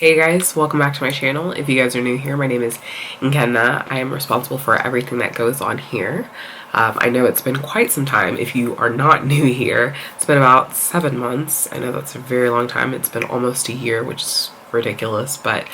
Hey guys, welcome back to my channel. If you guys are new here, my name is Nkenna. I am responsible for everything that goes on here. I know it's been quite some time. If you are not new here, it's been about 7 months. I know that's a very long time. It's been almost a year, which is ridiculous. But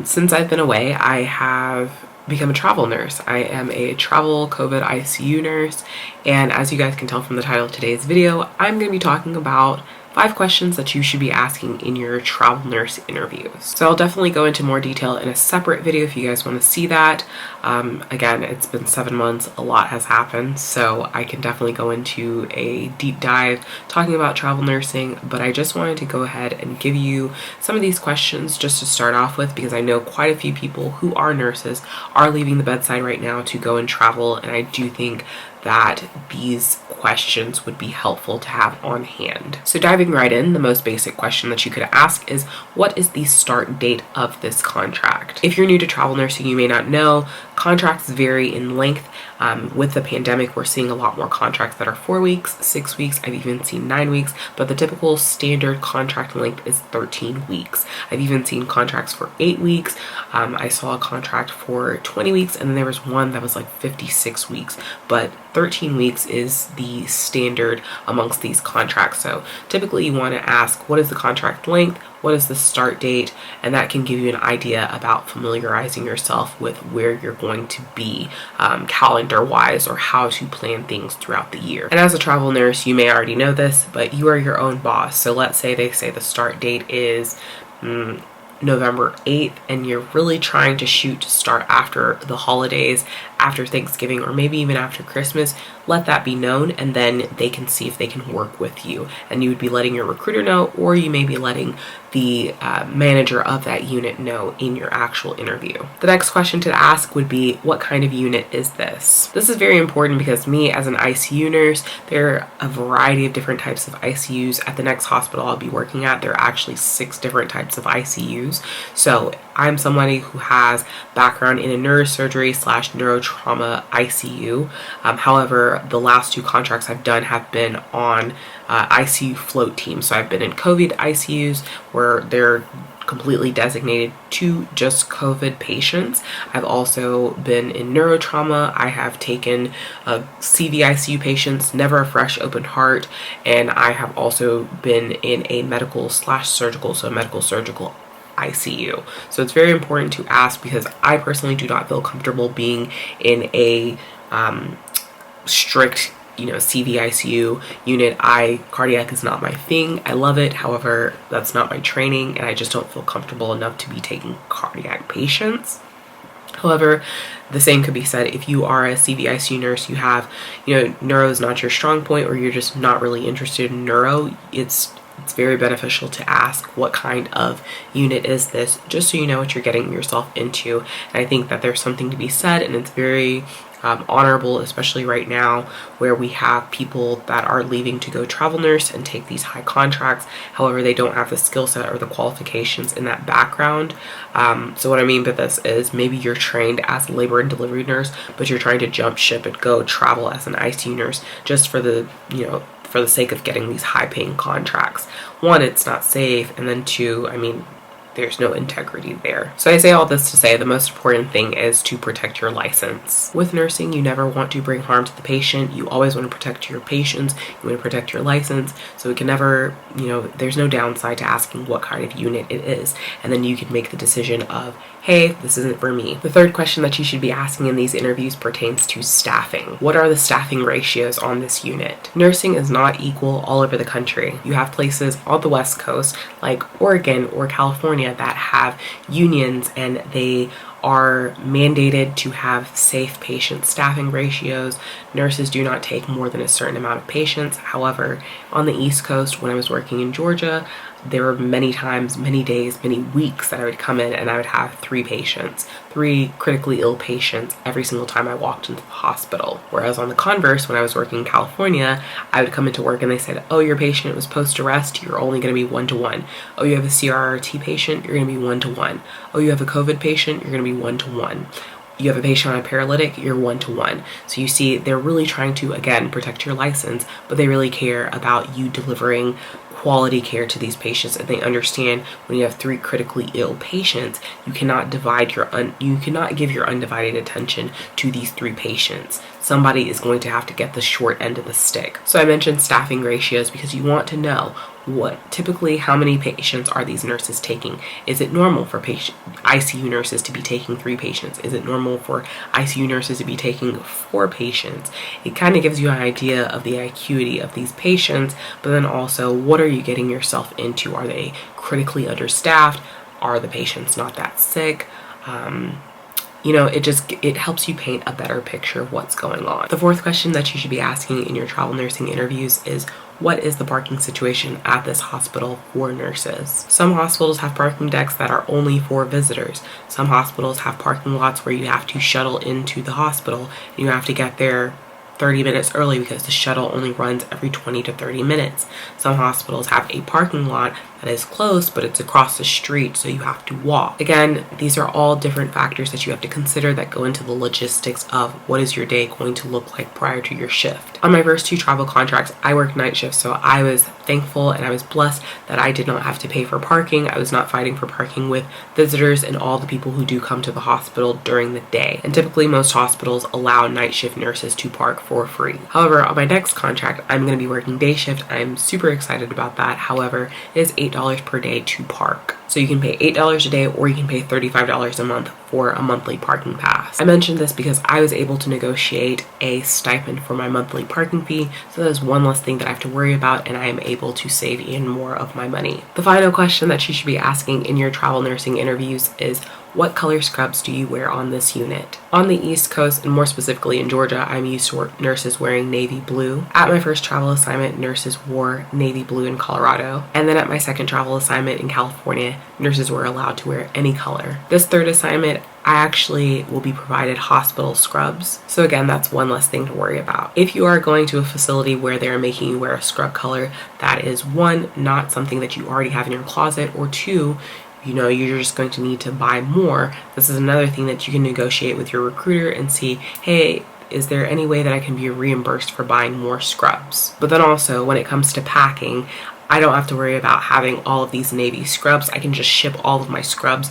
since I've been away, I have become a travel nurse. I am a travel COVID ICU nurse. And as you guys can tell from the title of today's video, I'm going to be talking about 5 questions that you should be asking in your travel nurse interviews. So I'll definitely go into more detail in a separate video if you guys want to see that. Again, it's been 7 months, a lot has happened, so I can definitely go into a deep dive talking about travel nursing, but I just wanted to go ahead and give you some of these questions just to start off with, because I know quite a few people who are nurses are leaving the bedside right now to go and travel, and I do think that these questions would be helpful to have on hand. So diving right in, the most basic question that you could ask is, what is the start date of this contract? If you're new to travel nursing, you may not know, contracts vary in length. With the pandemic, we're seeing a lot more contracts that are 4 weeks, 6 weeks, I've even seen 9 weeks, but the typical standard contract length is 13 weeks. I've even seen contracts for 8 weeks. I saw a contract for 20 weeks, and then there was one that was like 56 weeks, but 13 weeks is the standard amongst these contracts. So typically you want to ask, what is the contract length? What is the start date? And that can give you an idea about familiarizing yourself with where you're going to be calendar-wise, or how to plan things throughout the year. And as a travel nurse, you may already know this, but you are your own boss. So let's say they say the start date is November 8th, and you're really trying to shoot to start after the holidays, after Thanksgiving, or maybe even after Christmas. Let that be known, and then they can see if they can work with you. And you would be letting your recruiter know, or you may be letting the manager of that unit know in your actual interview. The next question to ask would be, what kind of unit is this? This is very important because me as an ICU nurse, there are a variety of different types of ICUs. At the next hospital I'll be working at, there are actually 6 different types of ICUs. So I'm somebody who has background in a neurosurgery / neurotrauma ICU. However, the last 2 contracts I've done have been on ICU float teams. So I've been in COVID ICUs where they're completely designated to just COVID patients. I've also been in neurotrauma. I have taken CVICU patients, never a fresh open heart, and I have also been in a medical / surgical, so medical surgical ICU. So it's very important to ask, because I personally do not feel comfortable being in a strict CVICU unit. Cardiac is not my thing. I love it. However, that's not my training, and I just don't feel comfortable enough to be taking cardiac patients. However, the same could be said if you are a CVICU nurse, you have, neuro is not your strong point, or you're just not really interested in neuro. It's very beneficial to ask, what kind of unit is this, just so you know what you're getting yourself into. And I think that there's something to be said, and it's very honorable, especially right now where we have people that are leaving to go travel nurse and take these high contracts. However, they don't have the skill set or the qualifications in that background. So what I mean by this is, maybe you're trained as a labor and delivery nurse, but you're trying to jump ship and go travel as an ICU nurse just for the for the sake of getting these high paying contracts. 1, it's not safe, and then 2, there's no integrity there. So I say all this to say the most important thing is to protect your license. With nursing, you never want to bring harm to the patient. You always want to protect your patients. You want to protect your license. So it can never, there's no downside to asking what kind of unit it is. And then you can make the decision of, hey, this isn't for me. The third question that you should be asking in these interviews pertains to staffing. What are the staffing ratios on this unit? Nursing is not equal all over the country. You have places on the West Coast like Oregon or California that have unions, and they are mandated to have safe patient staffing ratios. Nurses do not take more than a certain amount of patients. However, on the East Coast, when I was working in Georgia, there were many times, many days, many weeks that I would come in and I would have 3 patients, 3 critically ill patients every single time I walked into the hospital. Whereas on the converse, when I was working in California, I would come into work and they said, oh, your patient was post-arrest, you're only going to be 1-to-1. Oh, you have a CRRT patient, you're going to be 1-to-1. Oh, you have a COVID patient, you're going to be 1-to-1. You have a patient on a paralytic, you're 1-to-1. So you see, they're really trying to, again, protect your license, but they really care about you delivering quality care to these patients, and they understand when you have 3 critically ill patients, you cannot give your undivided attention to these 3 patients. Somebody is going to have to get the short end of the stick. So I mentioned staffing ratios because you want to know typically how many patients are these nurses taking. Is it normal for ICU nurses to be taking 3 patients? Is it normal for ICU nurses to be taking 4 patients? It kind of gives you an idea of the acuity of these patients, but then also, what are you getting yourself into? Are they critically understaffed? Are the patients not that sick? It helps you paint a better picture of what's going on. The 4th question that you should be asking in your travel nursing interviews is, what is the parking situation at this hospital for nurses? Some hospitals have parking decks that are only for visitors. Some hospitals have parking lots where you have to shuttle into the hospital and you have to get there 30 minutes early because the shuttle only runs every 20 to 30 minutes. Some hospitals have a parking lot that is close, but it's across the street, so you have to walk. Again, these are all different factors that you have to consider that go into the logistics of what is your day going to look like prior to your shift. On my first 2 travel contracts, I worked night shifts, so I was thankful and I was blessed that I did not have to pay for parking. I was not fighting for parking with visitors and all the people who do come to the hospital during the day. And typically most hospitals allow night shift nurses to park for free. However, on my next contract, I'm going to be working day shift. I'm super excited about that. However, it is $8 per day to park. So you can pay $8 a day or you can pay $35 a month for a monthly parking pass. I mentioned this because I was able to negotiate a stipend for my monthly parking fee, so that is one less thing that I have to worry about and I am able to save even more of my money. The final question that you should be asking in your travel nursing interviews is, what color scrubs do you wear on this unit? On the East Coast, and more specifically in Georgia, I'm used to nurses wearing navy blue. At my first travel assignment, nurses wore navy blue in Colorado. And then at my second travel assignment in California, nurses were allowed to wear any color. This 3rd assignment, I actually will be provided hospital scrubs. So again, that's one less thing to worry about. If you are going to a facility where they're making you wear a scrub color, that is 1, not something that you already have in your closet, or 2, you're just going to need to buy more. This is another thing that you can negotiate with your recruiter and see, hey, is there any way that I can be reimbursed for buying more scrubs? But then also, when it comes to packing, I don't have to worry about having all of these navy scrubs. I can just ship all of my scrubs,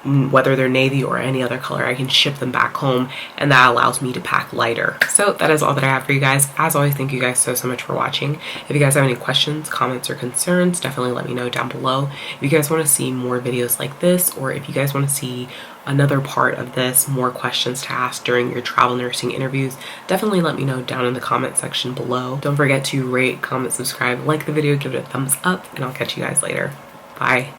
whether they're navy or any other color. I can ship them back home, and that allows me to pack lighter. So that is all that I have for you guys. As always, thank you guys so much for watching. If you guys have any questions, comments, or concerns, definitely let me know down below. If you guys want to see more videos like this, or if you guys want to see another part of this, more questions to ask during your travel nursing interviews, definitely let me know down in the comment section below. Don't forget to rate, comment, subscribe, like the video, give it a thumbs up, and I'll catch you guys later. Bye.